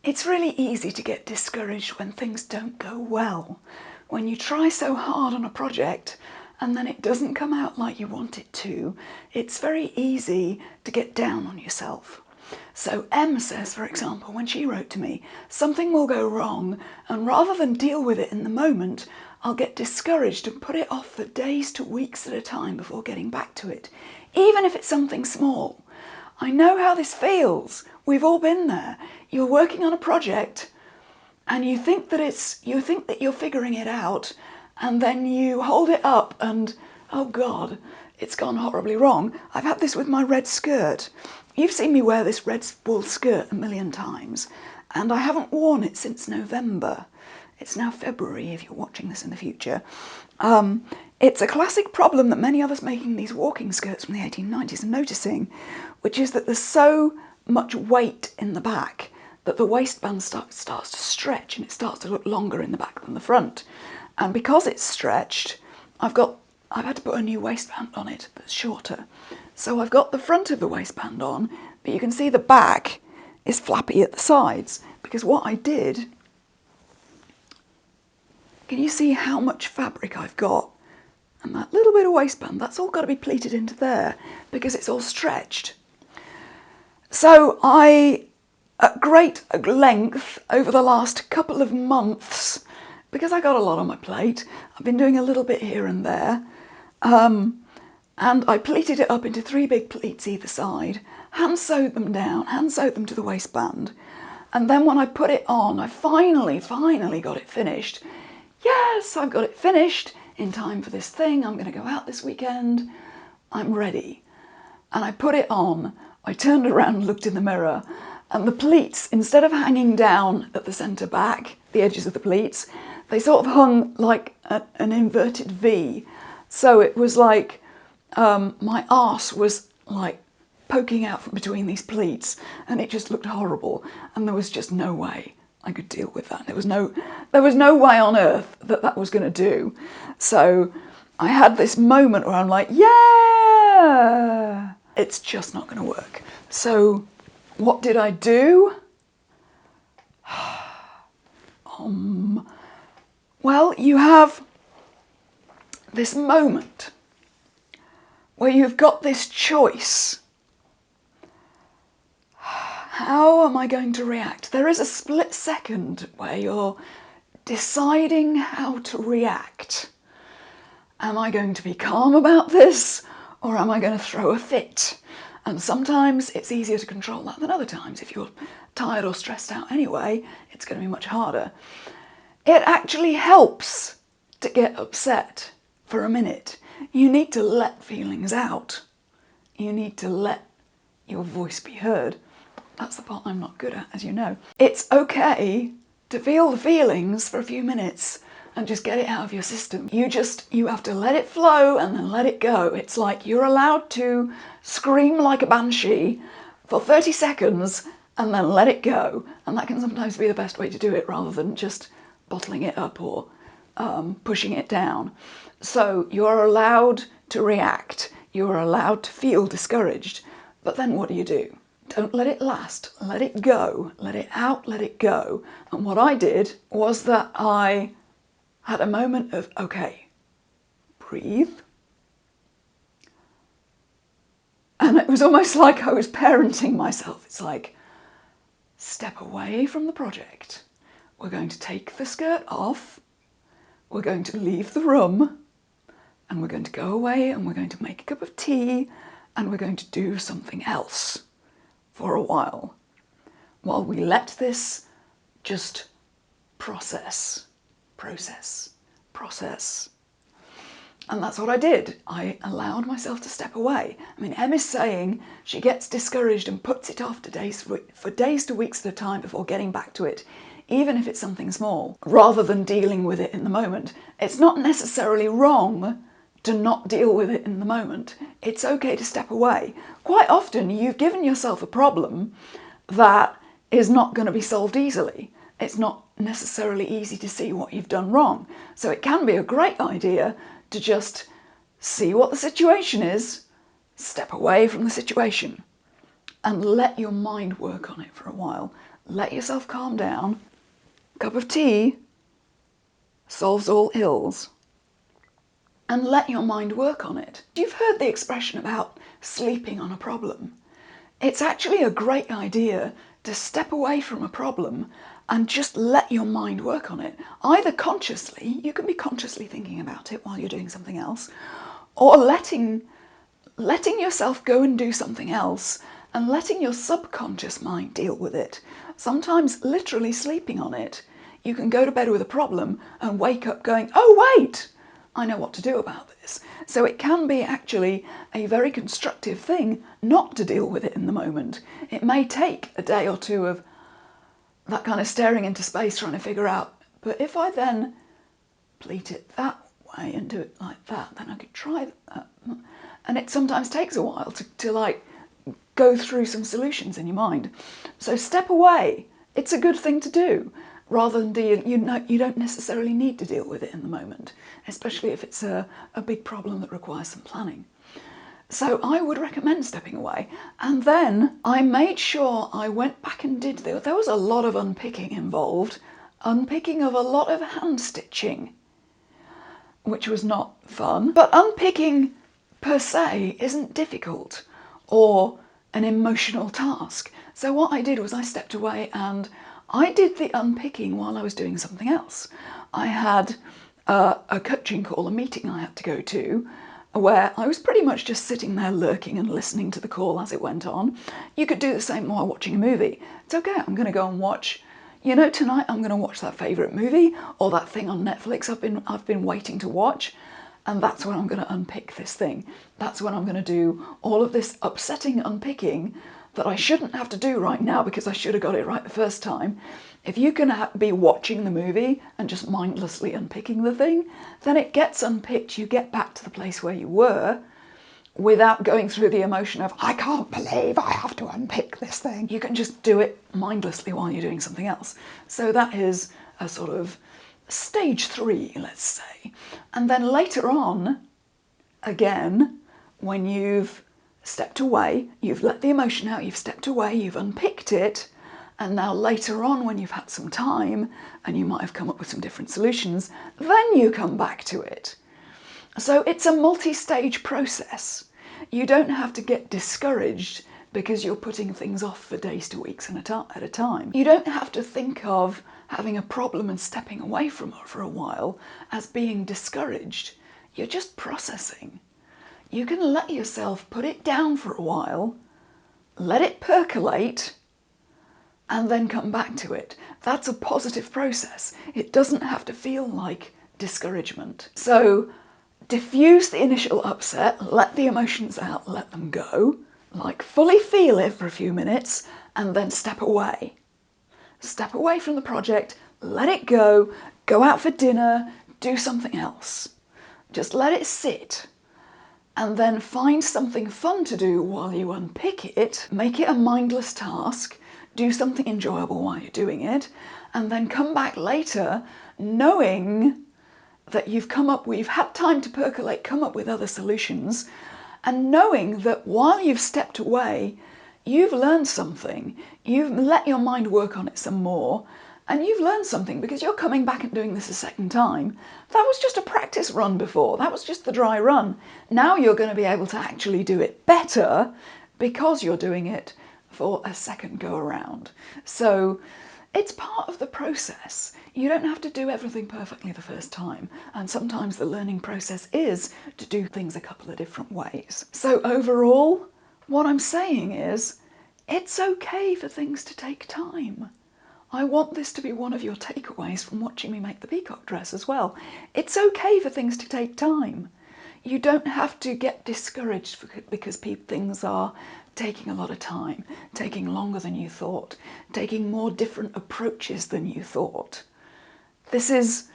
It's really easy to get discouraged when things don't go well. When you try so hard on a project and then it doesn't come out like you want it to, it's very easy to get down on yourself. So Em says, for example, when she wrote to me, something will go wrong and rather than deal with it in the moment, I'll get discouraged and put it off for days to weeks at a time before getting back to it, even if it's something small. I know how this feels. We've all been there. You're working on a project and you think that you're figuring it out, and then you hold it up and, oh God, it's gone horribly wrong. I've had this with my red skirt. You've seen me wear this red wool skirt a million times, and I haven't worn it since November. It's now February if you're watching this in the future. It's a classic problem that many of us making these walking skirts from the 1890s are noticing, which is that there's so much weight in the back that the waistband starts to stretch and it starts to look longer in the back than the front. And because it's stretched, I've had to put a new waistband on it that's shorter. So I've got the front of the waistband on, but you can see the back is flappy at the sides because what I did, can you see how much fabric I've got? And that little bit of waistband, that's all got to be pleated into there because it's all stretched. So I, at great length over the last couple of months, because I got a lot on my plate, I've been doing a little bit here and there, and I pleated it up into 3 big pleats either side, hand sewed them down, hand sewed them to the waistband, and then when I put it on, I finally got it finished. Yes, I've got it finished in time for this thing. I'm going to go out this weekend. I'm ready. And I put it on. I turned around and looked in the mirror, and the pleats, instead of hanging down at the centre back, the edges of the pleats, they sort of hung like an inverted V. So it was like my arse was like poking out from between these pleats, and it just looked horrible, and there was just no way I could deal with that. There was no way on earth that was going to do. So I had this moment where I'm like, yeah, it's just not going to work. So what did I do? Well, you have this moment where you've got this choice. How am I going to react? There is a split second where you're deciding how to react. Am I going to be calm about this, or am I going to throw a fit? And sometimes it's easier to control that than other times. If you're tired or stressed out anyway, it's going to be much harder. It actually helps to get upset for a minute. You need to let feelings out. You need to let your voice be heard. That's the part I'm not good at, as you know. It's okay to feel the feelings for a few minutes and just get it out of your system. You have to let it flow and then let it go. It's like you're allowed to scream like a banshee for 30 seconds and then let it go. And that can sometimes be the best way to do it rather than just bottling it up or pushing it down. So you're allowed to react. You're allowed to feel discouraged. But then what do? Don't let it last. Let it go. Let it out, let it go. And what I did was that I had a moment of, okay, breathe. And it was almost like I was parenting myself. It's like, step away from the project. We're going to take the skirt off. We're going to leave the room. And we're going to go away and we're going to make a cup of tea and we're going to do something else for a while we let this just process. And that's what I did. I allowed myself to step away. I mean, Em is saying she gets discouraged and puts it off for days to weeks at a time before getting back to it, even if it's something small, rather than dealing with it in the moment. It's not necessarily wrong to not deal with it in the moment. It's okay to step away. Quite often you've given yourself a problem that is not going to be solved easily. It's not necessarily easy to see what you've done wrong. So it can be a great idea to just see what the situation is, step away from the situation, and let your mind work on it for a while. Let yourself calm down. Cup of tea solves all ills. And let your mind work on it. You've heard the expression about sleeping on a problem. It's actually a great idea to step away from a problem and just let your mind work on it. Either consciously, you can be consciously thinking about it while you're doing something else, or letting yourself go and do something else and letting your subconscious mind deal with it. Sometimes literally sleeping on it. You can go to bed with a problem and wake up going, oh wait, I know what to do about this. So it can be actually a very constructive thing not to deal with it in the moment. It may take a day or two of that kind of staring into space trying to figure out, but if I then pleat it that way and do it like that, then I could try that. And it sometimes takes a while to like go through some solutions in your mind. So step away. It's a good thing to do, rather than you don't necessarily need to deal with it in the moment, especially if it's a big problem that requires some planning. So I would recommend stepping away. And then I made sure I went back and did there was a lot of unpicking involved, unpicking of a lot of hand stitching, which was not fun. But unpicking per se isn't difficult or an emotional task. So what I did was I stepped away and I did the unpicking while I was doing something else. I had a coaching call, a meeting I had to go to, where I was pretty much just sitting there lurking and listening to the call as it went on. You could do the same while watching a movie. It's okay, I'm going to go and watch, tonight I'm going to watch that favourite movie or that thing on Netflix I've been waiting to watch. And that's when I'm going to unpick this thing. That's when I'm going to do all of this upsetting unpicking that I shouldn't have to do right now because I should have got it right the first time. If you can be watching the movie and just mindlessly unpicking the thing, then it gets unpicked. You get back to the place where you were without going through the emotion of, I can't believe I have to unpick this thing. You can just do it mindlessly while you're doing something else. So that is a sort of stage 3, let's say. And then later on, again, when you've stepped away, you've let the emotion out, you've stepped away, you've unpicked it, and now later on when you've had some time and you might have come up with some different solutions, then you come back to it. So it's a multi-stage process. You don't have to get discouraged because you're putting things off for days to weeks at a time. You don't have to think of having a problem and stepping away from it for a while as being discouraged. You're just processing. You can let yourself put it down for a while, let it percolate, and then come back to it. That's a positive process. It doesn't have to feel like discouragement. So diffuse the initial upset, let the emotions out, let them go, like fully feel it for a few minutes, and then step away. Step away from the project, let it go out for dinner, do something else. Just let it sit. And then find something fun to do while you unpick it, make it a mindless task, do something enjoyable while you're doing it, and then come back later knowing that you've had time to percolate, come up with other solutions, and knowing that while you've stepped away, you've learned something, you've let your mind work on it some more, and you've learned something because you're coming back and doing this a second time. That was just a practice run before, that was just the dry run. Now you're going to be able to actually do it better because you're doing it for a second go around. So it's part of the process. You don't have to do everything perfectly the first time, and sometimes the learning process is to do things a couple of different ways. So overall, what I'm saying is, it's okay for things to take time. I want this to be one of your takeaways from watching me make the peacock dress as well. It's okay for things to take time. You don't have to get discouraged because things are taking a lot of time, taking longer than you thought, taking more different approaches than you thought. This is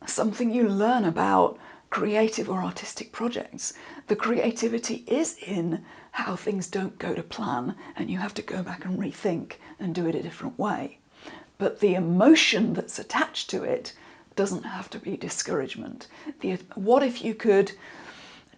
something you learn about creative or artistic projects. The creativity is in how things don't go to plan and you have to go back and rethink and do it a different way. But the emotion that's attached to it doesn't have to be discouragement. What if you could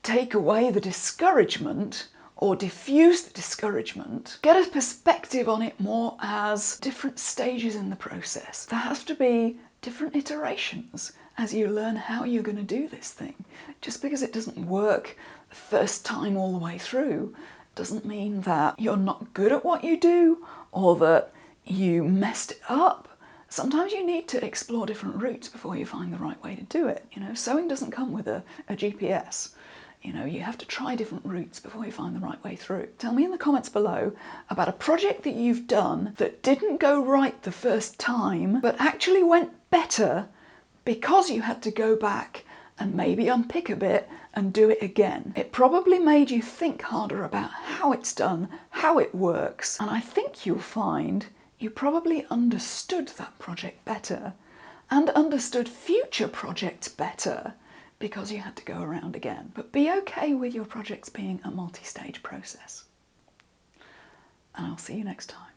take away the discouragement or diffuse the discouragement, get a perspective on it more as different stages in the process. There has to be different iterations as you learn how you're going to do this thing. Just because it doesn't work the first time all the way through doesn't mean that you're not good at what you do or that you messed it up. Sometimes you need to explore different routes before you find the right way to do it. You know, sewing doesn't come with a GPS. You know, you have to try different routes before you find the right way through. Tell me in the comments below about a project that you've done that didn't go right the first time, but actually went better because you had to go back and maybe unpick a bit and do it again. It probably made you think harder about how it's done, how it works, and I think you'll find you probably understood that project better and understood future projects better because you had to go around again. But be okay with your projects being a multi-stage process. And I'll see you next time.